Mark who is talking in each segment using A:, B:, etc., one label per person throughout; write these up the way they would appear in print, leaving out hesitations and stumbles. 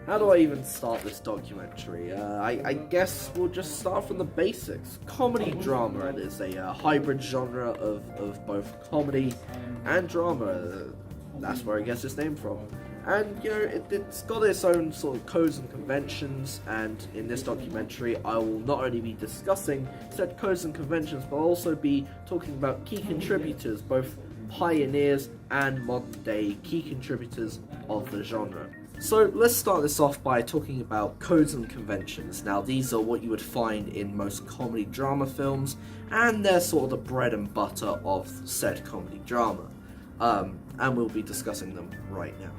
A: How do I even start this documentary? I guess we'll just start from the basics. Comedy drama. It is a hybrid genre of both comedy and drama. That's where it gets its name from. And, you know, it's got its own sort of codes and conventions, and in this documentary I will not only be discussing said codes and conventions, but I'll also be talking about key contributors, both pioneers and modern day key contributors of the genre. So let's start this off by talking about codes and conventions. Now these are what you would find in most comedy drama films, and they're sort of the bread and butter of said comedy drama. And we'll be discussing them right now.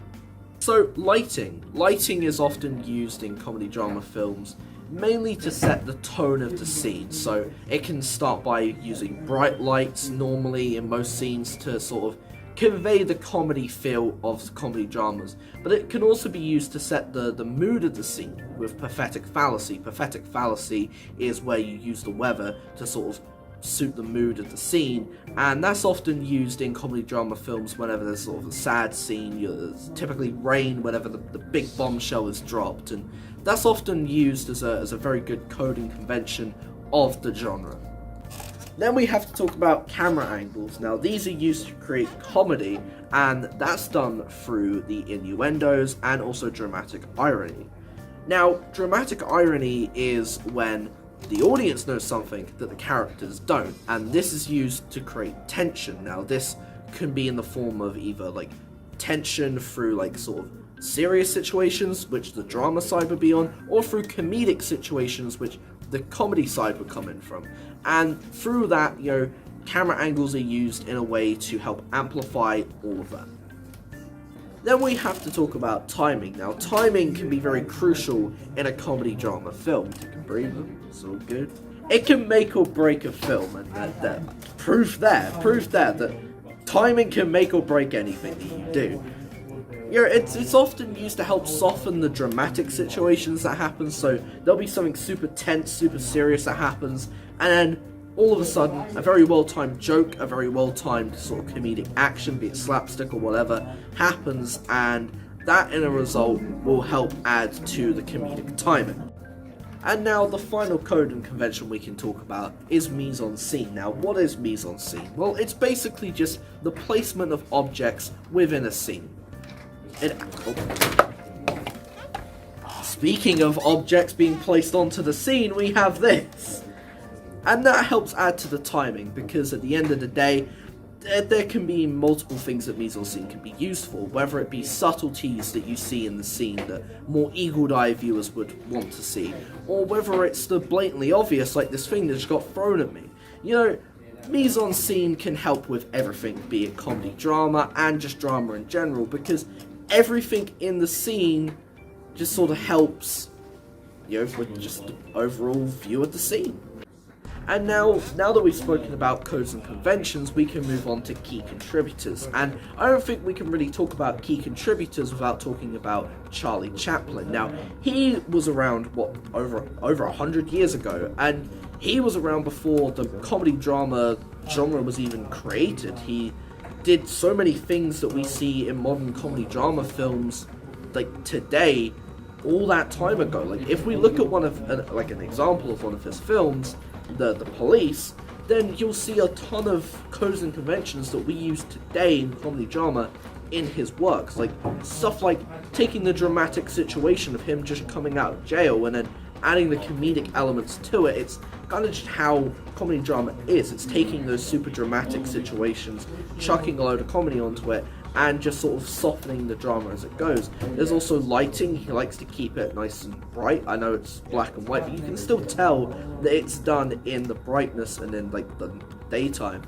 A: So lighting. Lighting is often used in comedy drama films mainly to set the tone of the scene. So it can start by using bright lights normally in most scenes to sort of convey the comedy feel of comedy dramas, but it can also be used to set the mood of the scene with prophetic fallacy. Prophetic fallacy is where you use the weather to sort of suit the mood of the scene, and that's often used in comedy drama films whenever there's sort of a sad scene. There's typically rain whenever the big bombshell is dropped, and that's often used as a very good coding convention of the genre. Then we have to talk about camera angles. Now these are used to create comedy, and that's done through the innuendos and also dramatic irony. Now dramatic irony is when the audience knows something that the characters don't, and this is used to create tension. Now this can be in the form of either like tension through like sort of serious situations, which the drama side would be on, or through comedic situations, which the comedy side would come in from. And through that, you know, camera angles are used in a way to help amplify all of that. Then we have to talk about timing. Now, timing can be very crucial in a comedy drama film. Take a breather, it's all good. It can make or break a film, and proof there that timing can make or break anything that you do. You know, it's often used to help soften the dramatic situations that happen. So there'll be something super tense, super serious that happens, and then all of a sudden, a very well-timed joke, a very well-timed sort of comedic action, be it slapstick or whatever, happens, and that in a result will help add to the comedic timing. And now the final code and convention we can talk about is mise-en-scene. Now what is mise-en-scene? Well, it's basically just the placement of objects within a scene. Speaking of objects being placed onto the scene, we have this. And that helps add to the timing, because at the end of the day, there can be multiple things that mise-en-scene can be used for, whether it be subtleties that you see in the scene that more eagle-eye viewers would want to see, or whether it's the blatantly obvious, like this thing that just got thrown at me. You know, mise-en-scene can help with everything, be it comedy drama and just drama in general, because everything in the scene just sort of helps, you know, with just the overall view of the scene. And now that we've spoken about codes and conventions, we can move on to key contributors. And I don't think we can really talk about key contributors without talking about Charlie Chaplin. Now, he was around, over 100 years ago, and he was around before the comedy drama genre was even created. He did so many things that we see in modern comedy drama films, like today, all that time ago. Like, if we look at an example of one of his films, the Police, then you'll see a ton of codes and conventions that we use today in comedy drama in his works. Like, stuff like taking the dramatic situation of him just coming out of jail and then adding the comedic elements to it. It's kind of just how comedy drama is. It's taking those super dramatic situations, chucking a load of comedy onto it, and just sort of softening the drama as it goes. There's also lighting. He likes to keep it nice and bright. I know it's black and white, but you can still tell that it's done in the brightness and in like the daytime.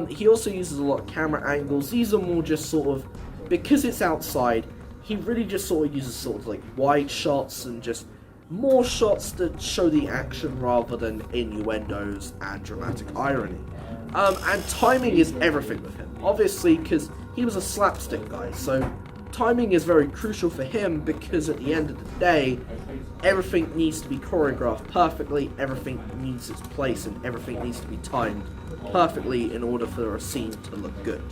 A: He also uses a lot of camera angles. These are more just sort of, because it's outside, he really just sort of uses sort of like wide shots and just more shots that show the action rather than innuendos and dramatic irony. And timing is everything with him, obviously, because he was a slapstick guy, so timing is very crucial for him, because at the end of the day, everything needs to be choreographed perfectly, everything needs its place, and everything needs to be timed perfectly in order for a scene to look good.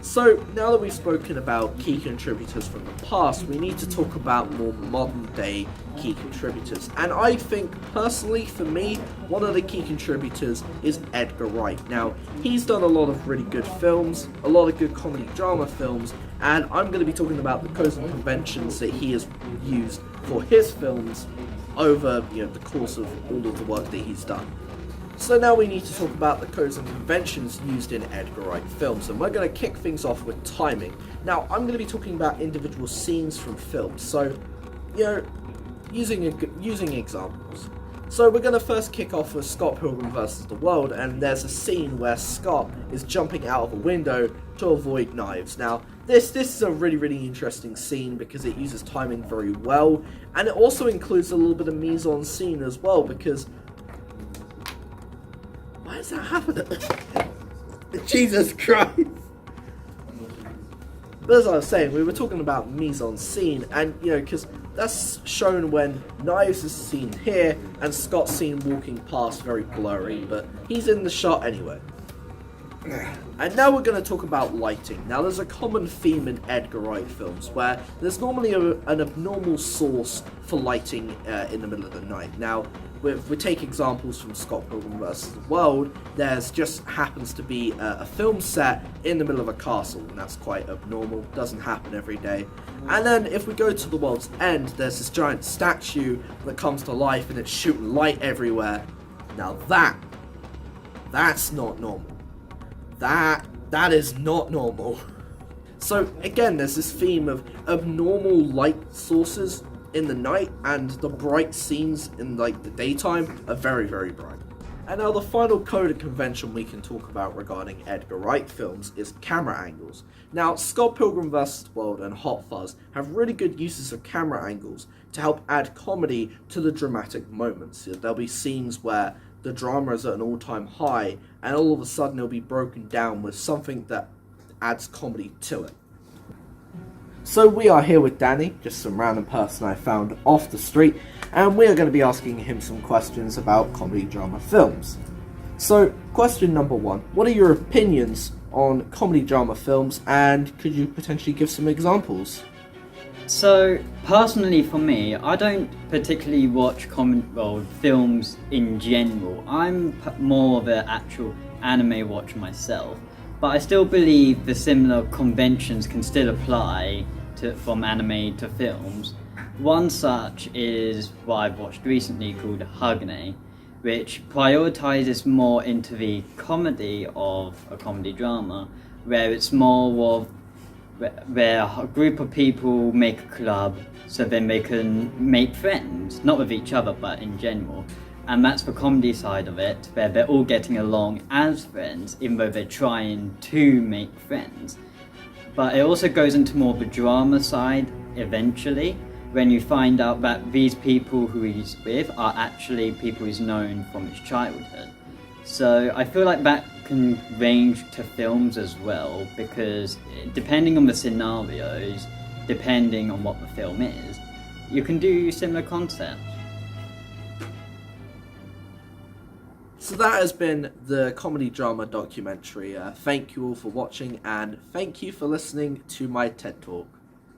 A: So now that we've spoken about key contributors from the past, we need to talk about more modern day key contributors. And I think personally for me, one of the key contributors is Edgar Wright. Now, he's done a lot of really good films, a lot of good comedy drama films, and I'm going to be talking about the codes and conventions that he has used for his films over the course of all of the work that he's done. So now we need to talk about the codes and conventions used in Edgar Wright films, and we're going to kick things off with timing. Now, I'm going to be talking about individual scenes from films, so, using examples. So we're going to first kick off with Scott Pilgrim vs. the World, and there's a scene where Scott is jumping out of a window to avoid knives. Now, this is a really, really interesting scene because it uses timing very well, and it also includes a little bit of mise-en-scene as well, because why is that happening? Jesus Christ! But as I was saying, we were talking about mise-en-scene, and because that's shown when Knives is seen here, and Scott's seen walking past very blurry, but he's in the shot anyway. And now we're going to talk about lighting. Now, there's a common theme in Edgar Wright films where there's normally an abnormal source for lighting in the middle of the night. Now, if we take examples from Scott Pilgrim vs. the World, there's just happens to be a film set in the middle of a castle, and that's quite abnormal, doesn't happen every day. And then if we go to The World's End, there's this giant statue that comes to life and it's shooting light everywhere. Now that's not normal. That is not normal. So again, there's this theme of abnormal light sources in the night, and the bright scenes in the daytime are very, very bright. And now the final code of convention we can talk about regarding Edgar Wright films is camera angles. Now, Scott Pilgrim vs. the World and Hot Fuzz have really good uses of camera angles to help add comedy to the dramatic moments. There'll be scenes where the drama is at an all-time high, and all of a sudden it'll be broken down with something that adds comedy to it. So we are here with Danny, just some random person I found off the street, and we are going to be asking him some questions about comedy drama films. So, question number one, what are your opinions on comedy drama films, and could you potentially give some examples?
B: So, personally for me, I don't particularly watch films in general. I'm more of an actual anime watcher myself. But I still believe the similar conventions can still apply from anime to films. One such is what I've watched recently called Hagune, which prioritizes more into the comedy of a comedy drama, where it's more of where a group of people make a club so then they can make friends, not with each other but in general. And that's the comedy side of it, where they're all getting along as friends, even though they're trying to make friends. But it also goes into more of the drama side eventually, when you find out that these people who he's with are actually people he's known from his childhood. So I feel like that can range to films as well, because depending on the scenarios, depending on what the film is, you can do similar concepts.
A: So that has been the comedy drama documentary. Thank you all for watching, and thank you for listening to my TED Talk.